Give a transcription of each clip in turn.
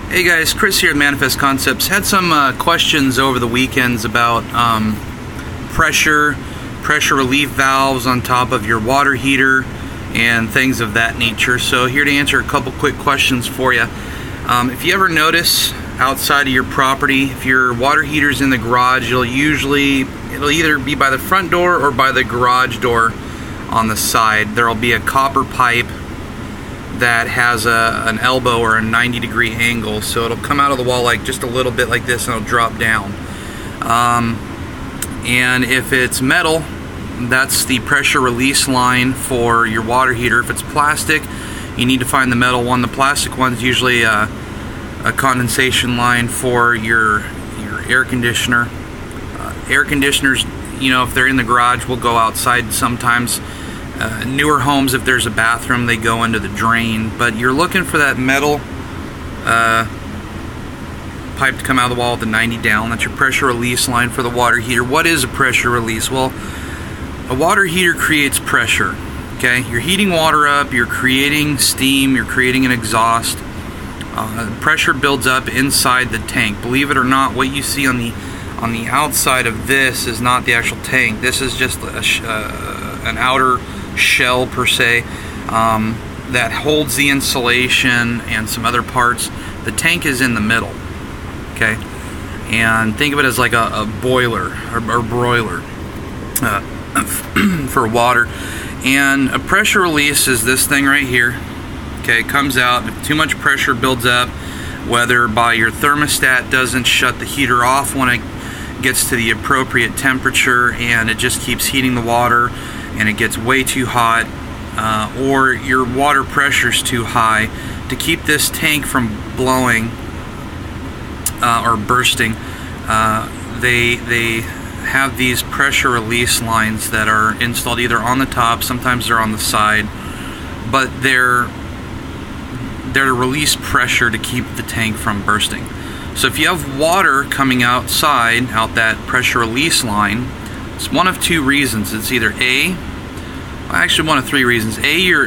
Hey guys, Chris here at Manifest Concepts. Had some questions over the weekends about pressure relief valves on top of your water heater and things of that nature. So here to answer a couple quick questions for you. If you ever notice outside of your property, if your water heater's in the garage, it'll either be by the front door or by the garage door on the side. There'll be a copper pipe that has an elbow or a 90-degree angle, so it'll come out of the wall like just a little bit like this and it'll drop down. And if it's metal, that's the pressure release line for your water heater. If it's plastic, you need to find the metal one. The plastic one's usually a condensation line for your air conditioner. Air conditioners, you know, if they're in the garage, will go outside sometimes. Newer homes, if there's a bathroom, they go into the drain. But you're looking for that metal pipe to come out of the wall with the 90 down. That's your pressure release line for the water heater. What is a pressure release? Well, a water heater creates pressure. Okay, you're heating water up, you're creating steam, you're creating an exhaust. Pressure builds up inside the tank. Believe it or not, what you see on the outside of this is not the actual tank. This is just an outer shell per se that holds the insulation and some other parts. The tank is in the middle, okay? And think of it as like a boiler or broiler for water. And a pressure release is this thing right here. Okay, it comes out. If too much pressure builds up, whether by your thermostat doesn't shut the heater off when it gets to the appropriate temperature and it just keeps heating the water and it gets way too hot, or your water pressure's too high, to keep this tank from blowing or bursting, they have these pressure release lines that are installed either on the top, sometimes they're on the side, but they're to release pressure to keep the tank from bursting. So if you have water coming outside, out that pressure release line, it's one of two reasons. It's either actually one of three reasons.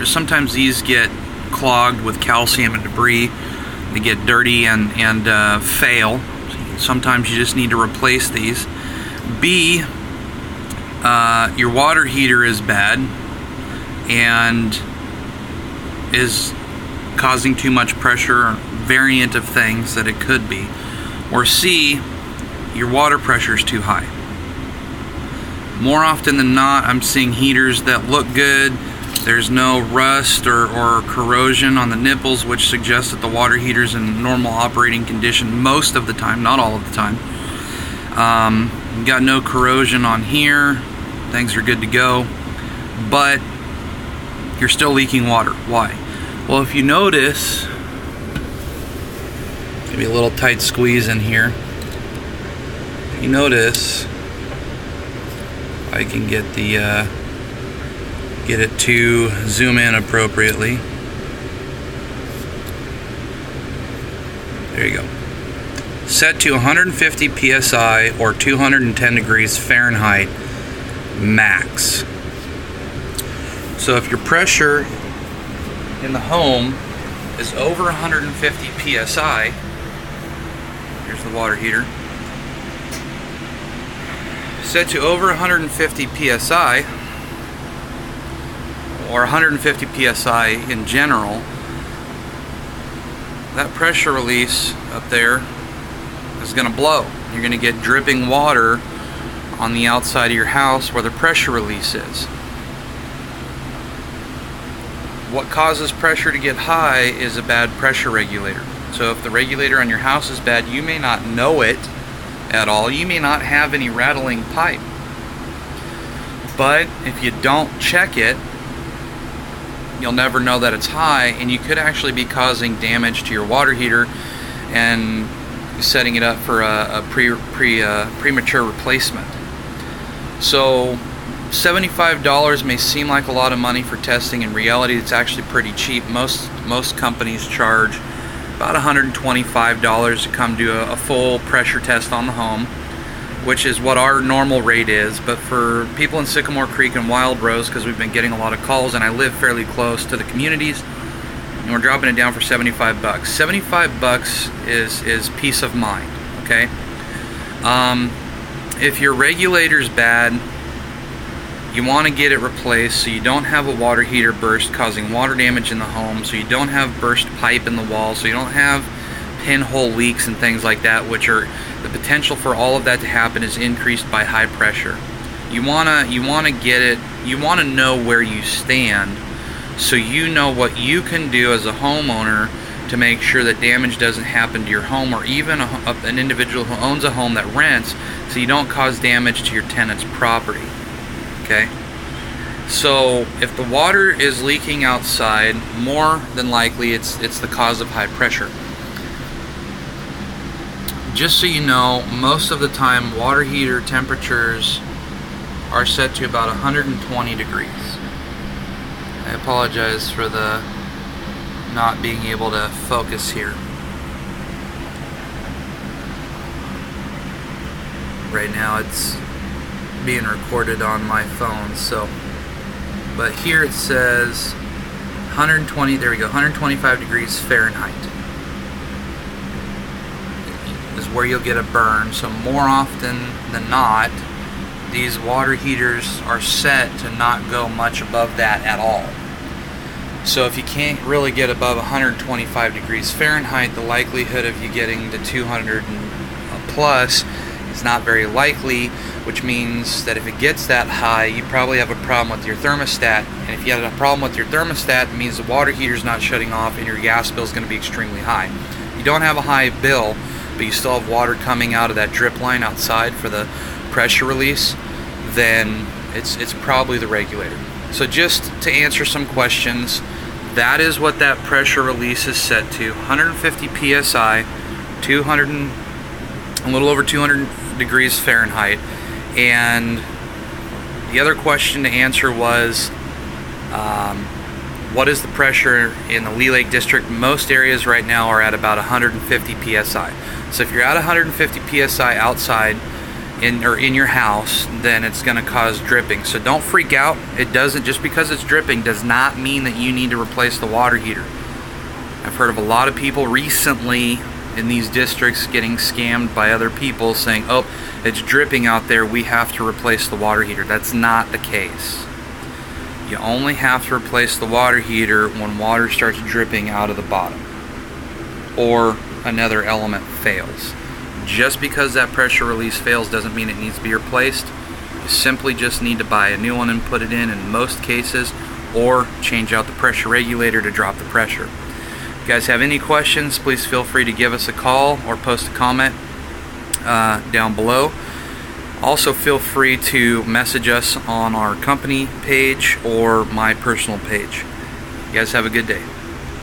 Sometimes these get clogged with calcium and debris. They get dirty and fail. Sometimes you just need to replace these. B, your water heater is bad and is causing too much pressure, or variant of things that it could be. Or C, your water pressure is too high. More often than not, I'm seeing heaters that look good. There's no rust or corrosion on the nipples, which suggests that the water heater's in normal operating condition most of the time, not all of the time. You got no corrosion on here. Things are good to go. But you're still leaking water. Why? Well, if you notice, maybe a little tight squeeze in here. If you notice, I can get it to zoom in appropriately. There you go. Set to 150 psi or 210 degrees Fahrenheit max. So if your pressure in the home is over 150 psi, here's the water heater, set to over 150 psi or 150 psi in general, that pressure release up there is going to blow. You're going to get dripping water on the outside of your house where the pressure release is. What causes pressure to get high is a bad pressure regulator. So if the regulator on your house is bad, you may not know it at all. You may not have any rattling pipe. But if you don't check it, you'll never know that it's high, and you could actually be causing damage to your water heater and setting it up for a premature replacement. So $75 may seem like a lot of money for testing. In reality, it's actually pretty cheap. Most companies charge about $125 to come do a full pressure test on the home, which is what our normal rate is. But for people in Sycamore Creek and Wild Rose, because we've been getting a lot of calls and I live fairly close to the communities, and we're dropping it down for 75 bucks. 75 bucks is peace of mind, okay? If your regulator's bad, you want to get it replaced so you don't have a water heater burst causing water damage in the home, so you don't have burst pipe in the wall, so you don't have pinhole leaks and things like that, which are the potential for all of that to happen is increased by high pressure. You wanna get it. You wanna know where you stand, so you know what you can do as a homeowner to make sure that damage doesn't happen to your home, or even an individual who owns a home that rents, so you don't cause damage to your tenant's property. Okay? So if the water is leaking outside, more than likely it's the cause of high pressure. Just so you know, most of the time water heater temperatures are set to about 120 degrees. I apologize for the not being able to focus here. Right now it's being recorded on my phone, so, but here it says 120, there we go, 125 degrees Fahrenheit is where you'll get a burn. So more often than not, these water heaters are set to not go much above that at all. So if you can't really get above 125 degrees Fahrenheit, the likelihood of you getting to 200 plus is not very likely, which means that if it gets that high, you probably have a problem with your thermostat. And if you have a problem with your thermostat, it means the water heater's not shutting off and your gas bill is going to be extremely high. You don't have a high bill, but you still have water coming out of that drip line outside for the pressure release, then it's probably the regulator. So just to answer some questions, that is what that pressure release is set to, 150 psi, a little over 200 degrees Fahrenheit. And the other question to answer was, what is the pressure in the Lee Lake District? Most areas right now are at about 150 psi. So if you're at 150 psi outside in your house, then it's going to cause dripping. So don't freak out. It doesn't, just because it's dripping does not mean that you need to replace the water heater. I've heard of a lot of people recently in these districts getting scammed by other people saying, oh, it's dripping out there, we have to replace the water heater. That's not the case. You only have to replace the water heater when water starts dripping out of the bottom or another element fails. Just because that pressure release fails doesn't mean it needs to be replaced. You simply just need to buy a new one and put it in most cases, or change out the pressure regulator to drop the pressure. If you guys have any questions, please feel free to give us a call or post a comment down below. Also feel free to message us on our company page or my personal page. You guys have a good day.